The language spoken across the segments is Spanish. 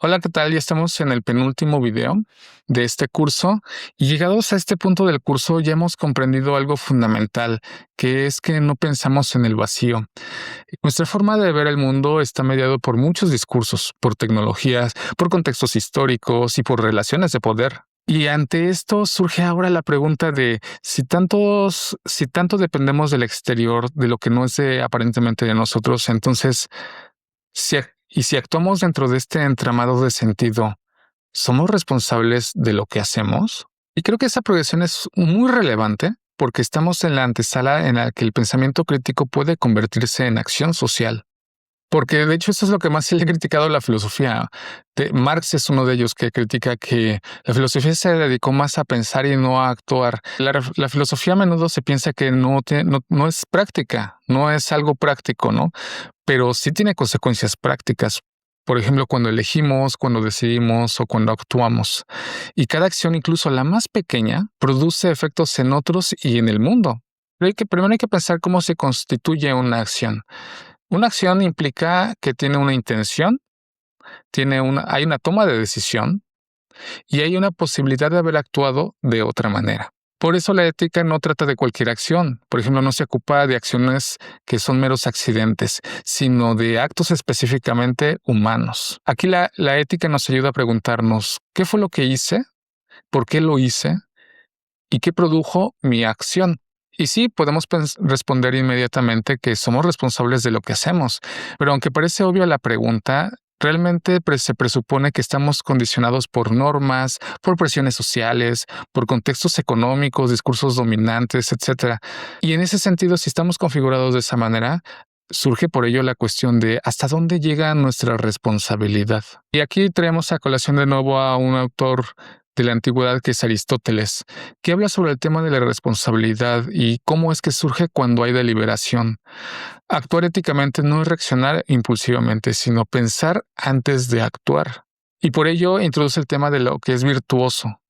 Hola, ¿qué tal? Ya estamos en el penúltimo video de este curso y llegados a este punto del curso ya hemos comprendido algo fundamental, que es que no pensamos en el vacío. Nuestra forma de ver el mundo está mediado por muchos discursos, por tecnologías, por contextos históricos y por relaciones de poder. Y ante esto surge ahora la pregunta de si tanto dependemos del exterior, de lo que no es aparentemente de nosotros, entonces si actuamos dentro de este entramado de sentido, ¿somos responsables de lo que hacemos? Y creo que esa progresión es muy relevante porque estamos en la antesala en la que el pensamiento crítico puede convertirse en acción social. Porque de hecho eso es lo que más se le ha criticado a la filosofía. Marx es uno de ellos que critica que la filosofía se dedicó más a pensar y no a actuar. La filosofía a menudo se piensa que no es práctica, no es algo práctico, ¿no? Pero sí tiene consecuencias prácticas. Por ejemplo, cuando elegimos, cuando decidimos o cuando actuamos. Y cada acción, incluso la más pequeña, produce efectos en otros y en el mundo. Pero primero hay que pensar cómo se constituye una acción. Una acción implica que tiene una intención, hay una toma de decisión y hay una posibilidad de haber actuado de otra manera. Por eso la ética no trata de cualquier acción. Por ejemplo, no se ocupa de acciones que son meros accidentes, sino de actos específicamente humanos. Aquí la ética nos ayuda a preguntarnos, ¿qué fue lo que hice? ¿Por qué lo hice? ¿Y qué produjo mi acción? Y sí, podemos responder inmediatamente que somos responsables de lo que hacemos, pero aunque parece obvia la pregunta, realmente se presupone que estamos condicionados por normas, por presiones sociales, por contextos económicos, discursos dominantes, etcétera. Y en ese sentido, si estamos configurados de esa manera, surge por ello la cuestión de hasta dónde llega nuestra responsabilidad. Y aquí traemos a colación de nuevo a un autor de la antigüedad que es Aristóteles, que habla sobre el tema de la responsabilidad y cómo es que surge cuando hay deliberación. Actuar éticamente no es reaccionar impulsivamente, sino pensar antes de actuar. Y por ello introduce el tema de lo que es virtuoso.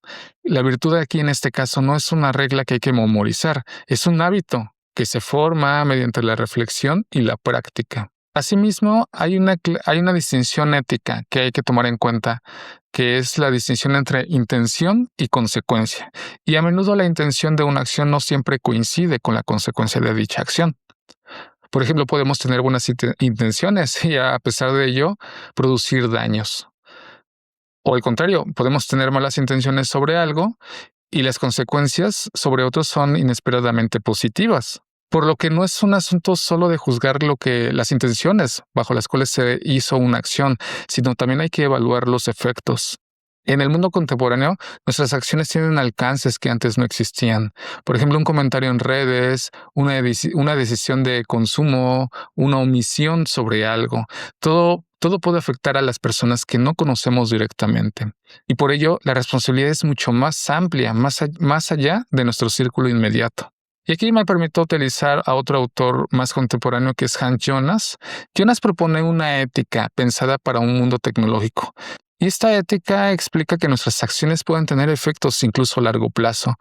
La virtud aquí en este caso no es una regla que hay que memorizar, es un hábito que se forma mediante la reflexión y la práctica. Asimismo, hay una distinción ética que hay que tomar en cuenta, que es la distinción entre intención y consecuencia. Y a menudo la intención de una acción no siempre coincide con la consecuencia de dicha acción. Por ejemplo, podemos tener buenas intenciones y a pesar de ello producir daños. O al contrario, podemos tener malas intenciones sobre algo y las consecuencias sobre otros son inesperadamente positivas. Por lo que no es un asunto solo de juzgar las intenciones bajo las cuales se hizo una acción, sino también hay que evaluar los efectos. En el mundo contemporáneo, nuestras acciones tienen alcances que antes no existían. Por ejemplo, un comentario en redes, una decisión de consumo, una omisión sobre algo. Todo puede afectar a las personas que no conocemos directamente. Y por ello, la responsabilidad es mucho más amplia, más allá de nuestro círculo inmediato. Y aquí me permito utilizar a otro autor más contemporáneo que es Hans Jonas. Jonas propone una ética pensada para un mundo tecnológico. Y esta ética explica que nuestras acciones pueden tener efectos incluso a largo plazo.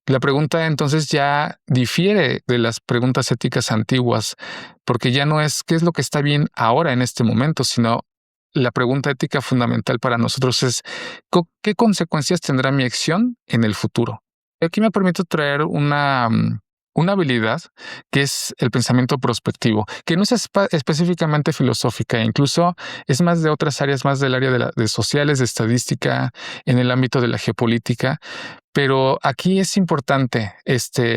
La pregunta entonces ya difiere de las preguntas éticas antiguas, porque ya no es qué es lo que está bien ahora en este momento, sino la pregunta ética fundamental para nosotros es ¿qué consecuencias tendrá mi acción en el futuro? Aquí me permito traer una habilidad que es el pensamiento prospectivo, que no es específicamente filosófica, incluso es más de otras áreas, más del área de sociales, de estadística, en el ámbito de la geopolítica. Pero aquí es importante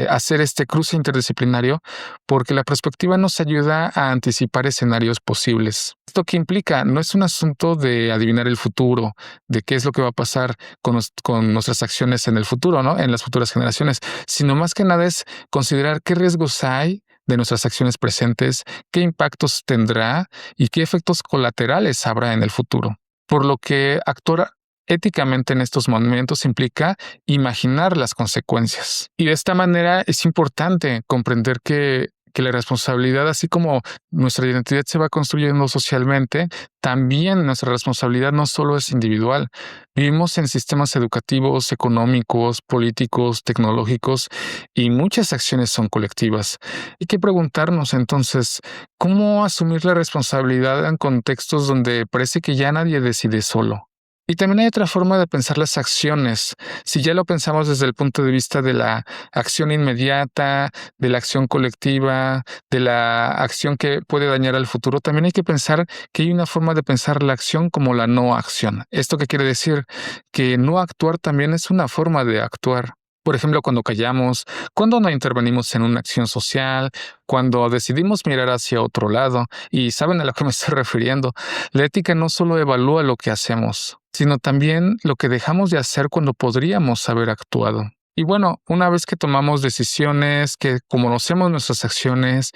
hacer este cruce interdisciplinario porque la perspectiva nos ayuda a anticipar escenarios posibles. ¿Esto qué implica? No es un asunto de adivinar el futuro, de qué es lo que va a pasar con nuestras acciones en el futuro, ¿no? En las futuras generaciones, sino más que nada es considerar qué riesgos hay de nuestras acciones presentes, qué impactos tendrá y qué efectos colaterales habrá en el futuro. Por lo que actuar éticamente en estos momentos implica imaginar las consecuencias. Y de esta manera es importante comprender que la responsabilidad, así como nuestra identidad se va construyendo socialmente, también nuestra responsabilidad no solo es individual. Vivimos en sistemas educativos, económicos, políticos, tecnológicos y muchas acciones son colectivas. Hay que preguntarnos entonces, ¿cómo asumir la responsabilidad en contextos donde parece que ya nadie decide solo? Y también hay otra forma de pensar las acciones. Si ya lo pensamos desde el punto de vista de la acción inmediata, de la acción colectiva, de la acción que puede dañar al futuro, también hay que pensar que hay una forma de pensar la acción como la no acción. ¿Esto qué quiere decir? Que no actuar también es una forma de actuar. Por ejemplo, cuando callamos, cuando no intervenimos en una acción social, cuando decidimos mirar hacia otro lado, y saben a lo que me estoy refiriendo, la ética no solo evalúa lo que hacemos, sino también lo que dejamos de hacer cuando podríamos haber actuado. Y bueno, una vez que tomamos decisiones, que conocemos nuestras acciones,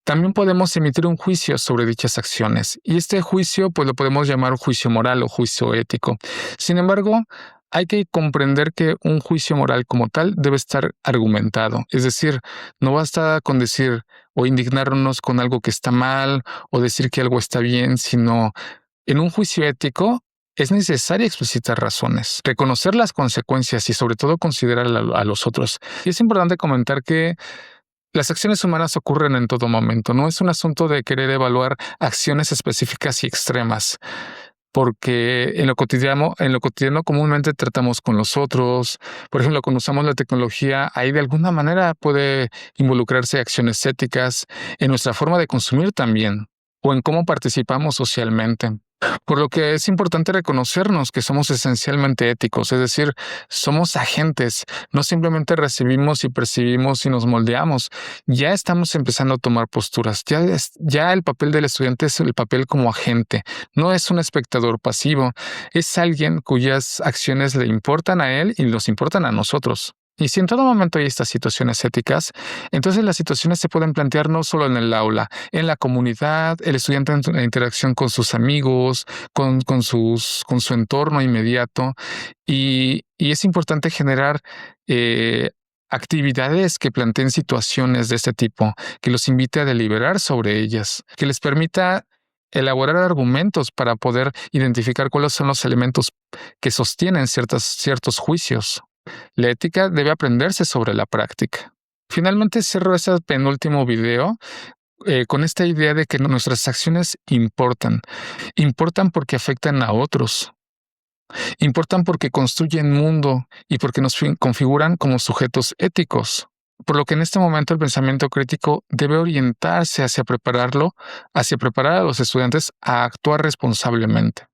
también podemos emitir un juicio sobre dichas acciones. Y este juicio, pues lo podemos llamar juicio moral o juicio ético. Sin embargo, hay que comprender que un juicio moral como tal debe estar argumentado. Es decir, no basta con decir o indignarnos con algo que está mal o decir que algo está bien, sino en un juicio ético es necesario explicitar razones, reconocer las consecuencias y sobre todo considerar a los otros. Y es importante comentar que las acciones humanas ocurren en todo momento, no es un asunto de querer evaluar acciones específicas y extremas, porque en lo cotidiano comúnmente tratamos con los otros. Por ejemplo, cuando usamos la tecnología, ahí de alguna manera puede involucrarse acciones éticas en nuestra forma de consumir también, o en cómo participamos socialmente. Por lo que es importante reconocernos que somos esencialmente éticos, es decir, somos agentes, no simplemente recibimos y percibimos y nos moldeamos. Ya estamos empezando a tomar posturas. Ya el papel del estudiante es el papel como agente, no es un espectador pasivo, es alguien cuyas acciones le importan a él y nos importan a nosotros. Y si en todo momento hay estas situaciones éticas, entonces las situaciones se pueden plantear no solo en el aula, en la comunidad, el estudiante en la interacción con sus amigos, con su entorno inmediato. Y es importante generar actividades que planteen situaciones de este tipo, que los invite a deliberar sobre ellas, que les permita elaborar argumentos para poder identificar cuáles son los elementos que sostienen ciertos juicios. La ética debe aprenderse sobre la práctica. Finalmente cierro este penúltimo video con esta idea de que nuestras acciones importan. Importan porque afectan a otros. Importan porque construyen mundo y porque nos configuran como sujetos éticos. Por lo que en este momento el pensamiento crítico debe orientarse hacia preparar a los estudiantes a actuar responsablemente.